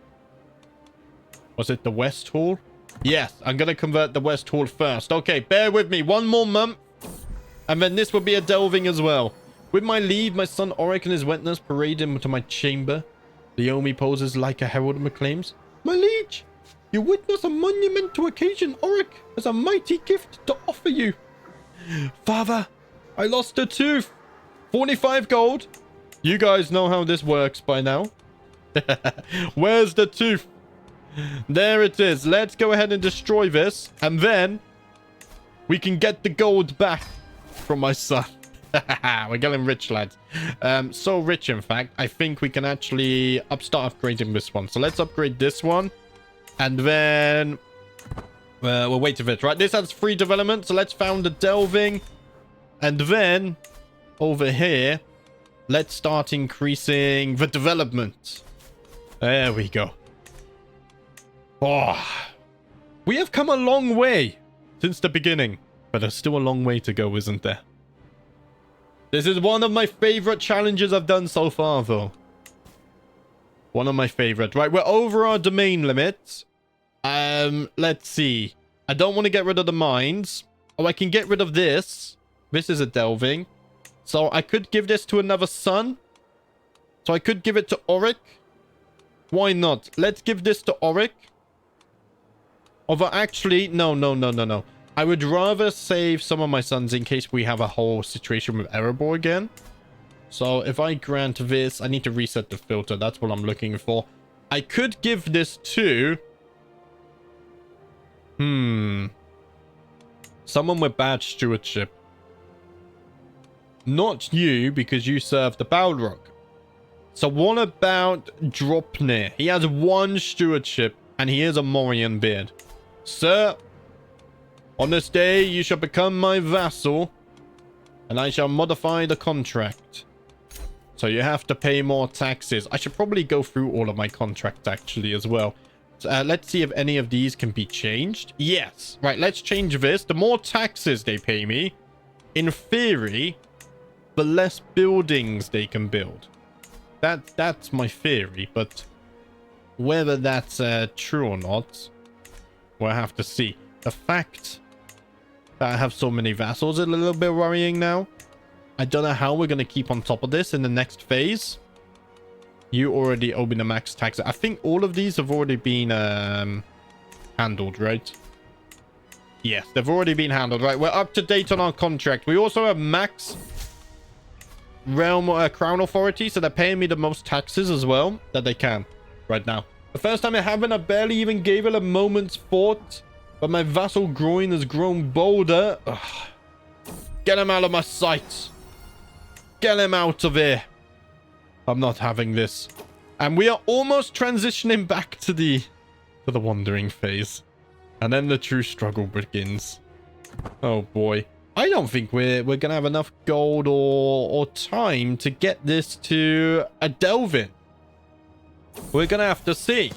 Was it the West Hall? Yes, I'm going to convert the West Hall first. Okay, bear with me. One more month. And then this will be a delving as well. With my leave, my son Oric and his wetness parade him to my chamber. Leomi poses like a herald and proclaims, "My liege, you witness a monumental occasion. Oric has a mighty gift to offer you." "Father, I lost a tooth. 45 gold. You guys know how this works by now. Where's the tooth? There it is. Let's go ahead and destroy this. And then we can get the gold back from my son. We're getting rich, lads. So rich, in fact. I think we can actually start upgrading this one. So let's upgrade this one. And then... we'll wait a bit, right? This has free development. So let's found the delving. And then... over here... let's start increasing the development. There we go. Oh, we have come a long way since the beginning, but there's still a long way to go, isn't there? This is one of my favorite challenges I've done so far, though. One of my favorite. Right, we're over our domain limit. Let's see. I don't want to get rid of the mines. Oh, I can get rid of this. This is a delving. So I could give this to another son. So I could give it to Oric. Why not? Let's give this to Oric. Although actually, no. I would rather save some of my sons in case we have a whole situation with Erebor again. So if I grant this, I need to reset the filter. That's what I'm looking for. I could give this to... someone with bad stewardship. Not you, because you serve the Balrog. So what about Dropnir? He has 1 stewardship, and he is a Morian beard. Sir, on this day you shall become my vassal, and I shall modify the contract. So you have to pay more taxes. I should probably go through all of my contracts actually as well. So, let's see if any of these can be changed. Yes. Right, let's change this. The more taxes they pay me, in theory, the less buildings they can build. That's my theory, but whether that's true or not, we'll have to see. The fact that I have so many vassals is a little bit worrying now. I don't know how we're going to keep on top of this in the next phase. You already owe me the max tax. I think all of these have already been handled, right? Yes, they've already been handled, right? We're up to date on our contract. We also have max realm crown authority, so they're paying me the most taxes as well that they can right now. The first time it happened, I barely even gave it a moment's thought, but my vassal groin has grown bolder. Ugh. Get him out of my sight. Get him out of here. I'm not having this. And we are almost transitioning back to the wandering phase. And then the true struggle begins. Oh boy. I don't think we're gonna have enough gold or time to get this to a delve-in. We're gonna have to see.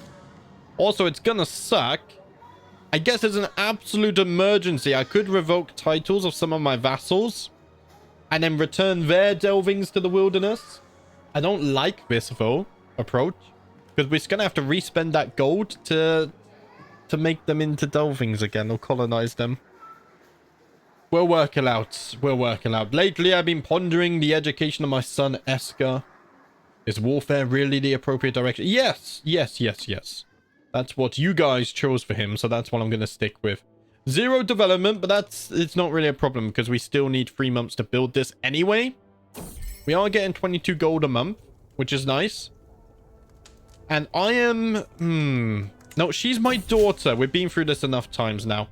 Also, it's gonna suck. I guess it's an absolute emergency. I could revoke titles of some of my vassals and then return their delvings to the wilderness. I don't like this, though, approach, because we're going to have to respend that gold to make them into delvings again or colonize them. We'll work it out. We'll work it out. Lately, I've been pondering the education of my son, Esker. Is warfare really the appropriate direction? Yes. That's what you guys chose for him, so that's what I'm going to stick with. 0 development, but it's not really a problem because we still need 3 months to build this anyway. We are getting 22 gold a month, which is nice. And I am... No, she's my daughter. We've been through this enough times now.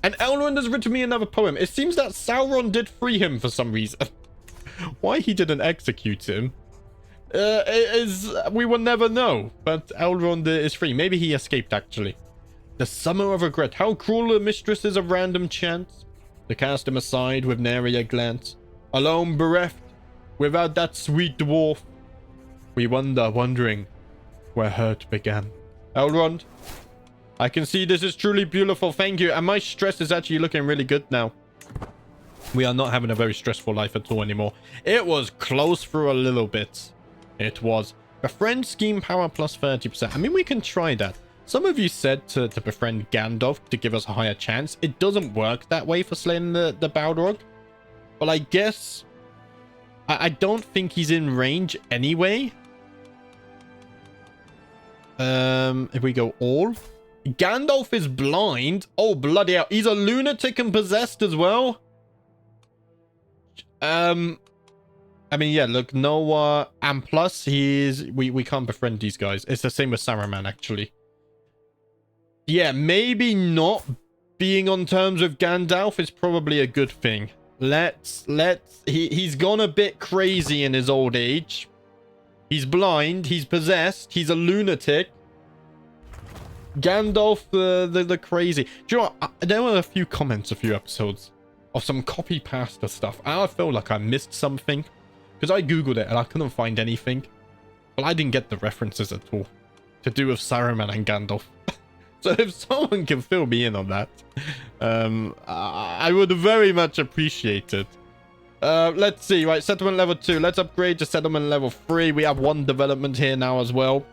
And Elrond has written me another poem. It seems that Sauron did free him for some reason. Why he didn't execute him? We will never know. But Elrond is free. Maybe he escaped, actually. The Summer of Regret. How cruel a mistress is of random chance. To cast him aside with nary a glance. Alone bereft, without that sweet dwarf. We wander, wondering where hurt began. Elrond, I can see this is truly beautiful. Thank you. And my stress is actually looking really good now. We are not having a very stressful life at all anymore. It was close for a little bit. It was. Befriend scheme power plus 30%. I mean, we can try that. Some of you said to befriend Gandalf to give us a higher chance. It doesn't work that way for slaying the Balrog. But I guess... I don't think he's in range anyway. If we go all... Gandalf is blind. Oh, bloody hell. He's a lunatic and possessed as well. I mean, yeah, look, Noah... And plus, we can't befriend these guys. It's the same with Saruman, actually. Yeah, maybe not being on terms with Gandalf is probably a good thing. He's gone a bit crazy in his old age. He's blind, he's possessed, he's a lunatic. Gandalf, the crazy. Do you know what? There were a few comments a few episodes of some copy-pasta stuff. I feel like I missed something. Because I googled it and I couldn't find anything. Well, I didn't get the references at all to do with Saruman and Gandalf. So if someone can fill me in on that, I would very much appreciate it. Let's see. Right, settlement level 2. Let's upgrade to settlement level 3. We have 1 development here now as well.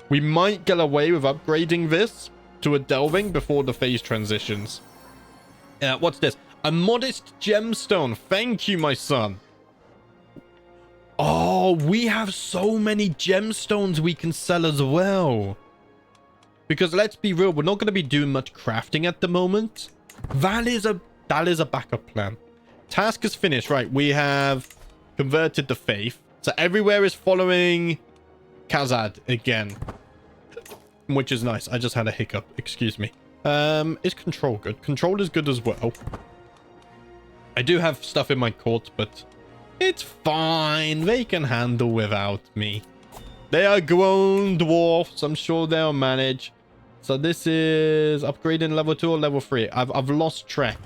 We might get away with upgrading this to a delving before the phase transitions. What's this? A modest gemstone. Thank you, my son. Oh, we have so many gemstones we can sell as well. Because let's be real, we're not going to be doing much crafting at the moment. That is a backup plan. Task is finished. Right, we have converted the faith. So everywhere is following Khazad again. Which is nice. I just had a hiccup. Excuse me. Is control good? Control is good as well. I do have stuff in my court, but it's fine. They can handle without me. They are grown dwarfs. I'm sure they'll manage. So this is upgrading level 2 or level 3. I've lost track.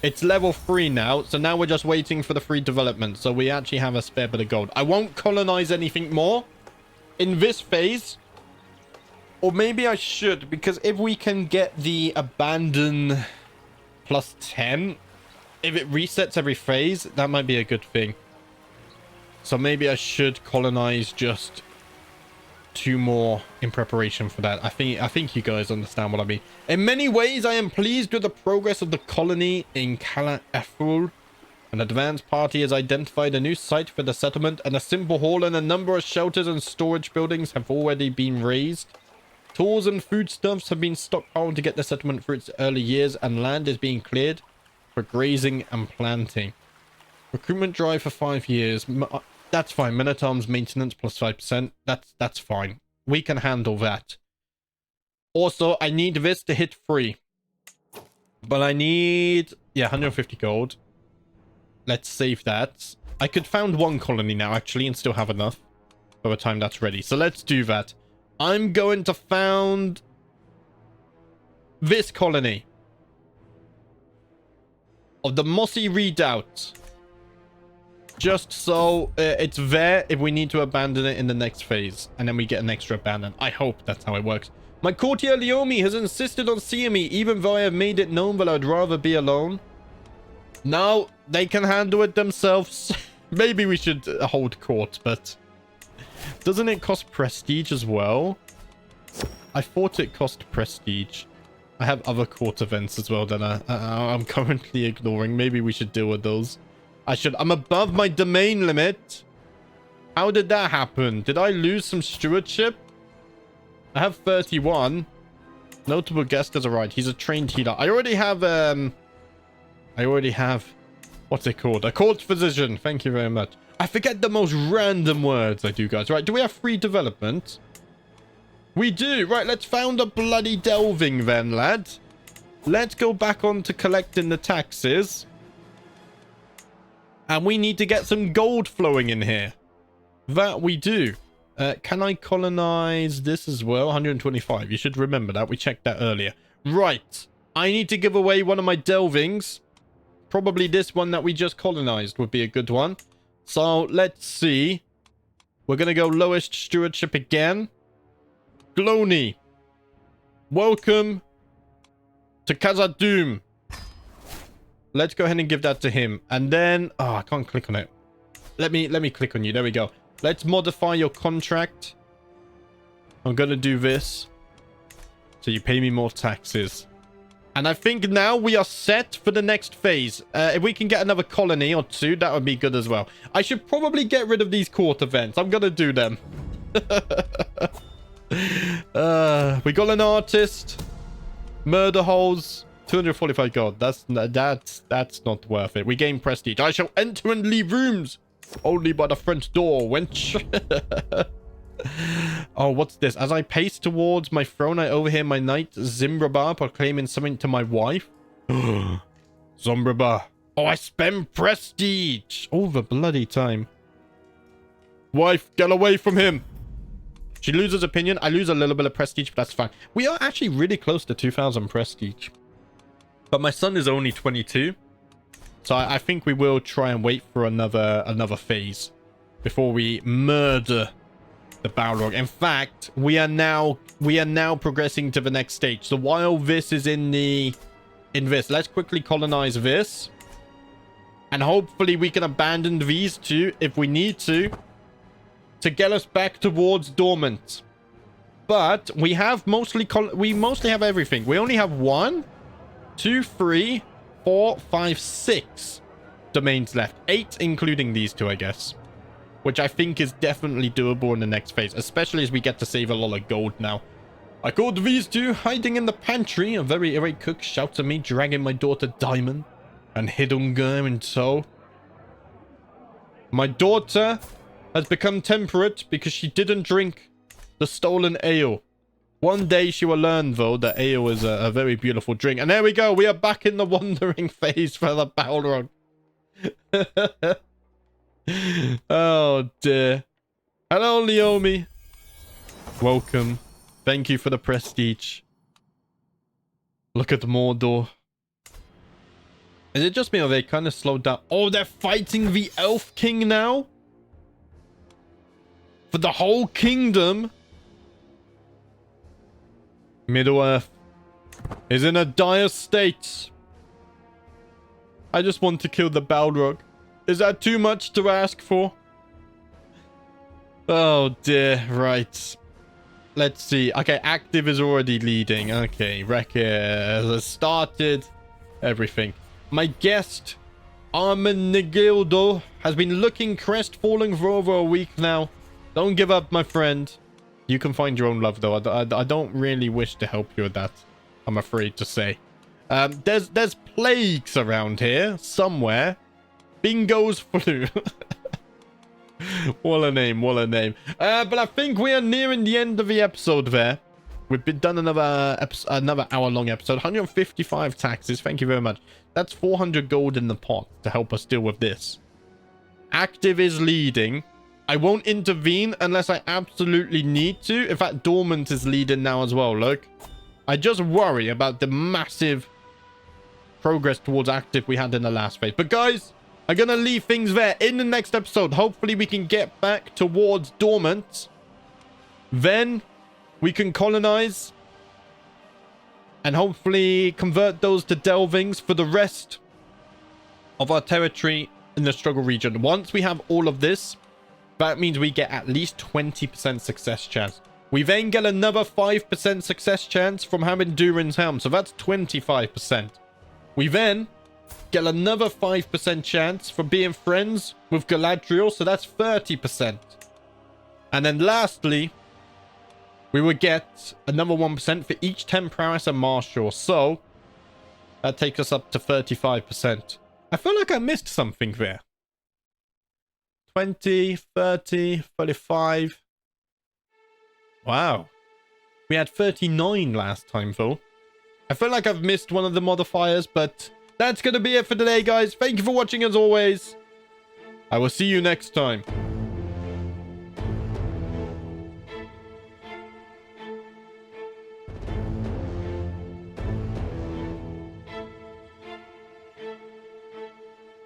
It's level 3 now. So now we're just waiting for the free development. So we actually have a spare bit of gold. I won't colonize anything more in this phase. Or maybe I should. Because if we can get the abandon plus 10. If it resets every phase, that might be a good thing. So maybe I should colonize just 2 more in preparation for that. I think you guys understand what I mean. In many ways, I am pleased with the progress of the colony in Cala Ephul. An advanced party has identified a new site for the settlement, and a simple hall and a number of shelters and storage buildings have already been raised. Tools and foodstuffs have been stockpiled to get the settlement through its early years, and land is being cleared for grazing and planting. Recruitment drive for 5 years. That's fine. Men-at-Arms maintenance plus 5%. That's fine. We can handle that. Also, I need this to hit 3. But I need... yeah, 150 gold. Let's save that. I could found 1 colony now, actually, and still have enough by the time that's ready. So let's do that. I'm going to found this colony of the Mossy Redoubt. Just so it's there if we need to abandon it in the next phase. And then we get an extra abandon. I hope that's how it works. My courtier Leomi has insisted on seeing me, even though I have made it known that I'd rather be alone. Now, they can handle it themselves. Maybe we should hold court, but... doesn't it cost prestige as well? I thought it cost prestige. I have other court events as well that I'm currently ignoring. Maybe we should deal with those. I'm above my domain limit. How did that happen? Did I lose some stewardship? I have 31. Notable guest has arrived. He's a trained healer. I already have... what's it called? A court physician. Thank you very much. I forget the most random words I do, guys. Right, do we have free development? We do. Right, let's found a bloody delving then, lad. Let's go back on to collecting the taxes. And we need to get some gold flowing in here. That we do. Can I colonize this as well? 125. You should remember that. We checked that earlier. Right. I need to give away one of my delvings. Probably this one that we just colonized would be a good one. So, let's see. We're going to go lowest stewardship again. Glony. Welcome to Khazad-Dum. Let's go ahead and give that to him. And then... Oh, I can't click on it. Let me click on you. There we go. Let's modify your contract. I'm going to do this. So you pay me more taxes. And I think now we are set for the next phase. If we can get another colony or two, that would be good as well. I should probably get rid of these court events. I'm going to do them. We got an artist. Murder holes. 245 gold. That's not worth it. We gain prestige. I shall enter and leave rooms. Only by the front door, wench. Oh, what's this? As I pace towards my throne, I overhear my knight Zimbrabar proclaiming something to my wife. Zombrabar. Oh, I spend prestige. All the bloody time. Wife, get away from him. She loses opinion. I lose a little bit of prestige, but that's fine. We are actually really close to 2,000 prestige. But my son is only 22. So I think we will try and wait for another phase before we murder the Balrog. In fact, we are now progressing to the next stage. So while this is in this, let's quickly colonize this. And hopefully we can abandon these two if we need to get us back towards dormant. But we have mostly have everything. We only have 1, 2, 3, 4, 5, 6 domains left. 8 including these two, I guess. Which I think is definitely doable in the next phase. Especially as we get to save a lot of gold now. I caught these two hiding in the pantry. A very irate cook shouts at me, dragging my daughter Diamond and Hidunga in tow. My daughter has become temperate because she didn't drink the stolen ale. One day she will learn, though, that ale is a very beautiful drink. And there we go. We are back in the wandering phase for the Balrog. Oh, dear. Hello, Leomi. Welcome. Thank you for the prestige. Look at Mordor. Is it just me or they kind of slowed down? Oh, they're fighting the Elf King now? For the whole kingdom? Middle-earth is in a dire state. I just want to kill the Balrog. Is that too much to ask for? Oh dear, right. Let's see. Okay, active is already leading. Okay, Wrecker has started everything. My guest, Armenegildo, has been looking crestfallen for over a week now. Don't give up, my friend. You can find your own love, though. I don't really wish to help you with that, I'm afraid to say. There's plagues around here, somewhere. Bingo's flu. What a name, what a name. But I think we are nearing the end of the episode there. We've been done another hour-long episode. 155 taxes, thank you very much. That's 400 gold in the pot to help us deal with this. Active is leading. I won't intervene unless I absolutely need to. In fact, Dormant is leading now as well, look. I just worry about the massive progress towards active we had in the last phase. But guys, I'm going to leave things there. In the next episode, hopefully we can get back towards Dormant. Then we can colonize and hopefully convert those to delvings for the rest of our territory in the struggle region. Once we have all of this, that means we get at least 20% success chance. We then get another 5% success chance from having Durin's Helm. So that's 25%. We then get another 5% chance from being friends with Galadriel. So that's 30%. And then lastly, we would get another 1% for each 10 prowess and martial. So that takes us up to 35%. I feel like I missed something there. 20, 30, 35. Wow. We had 39 last time, though. I feel like I've missed one of the modifiers, but that's going to be it for today, guys. Thank you for watching, as always. I will see you next time.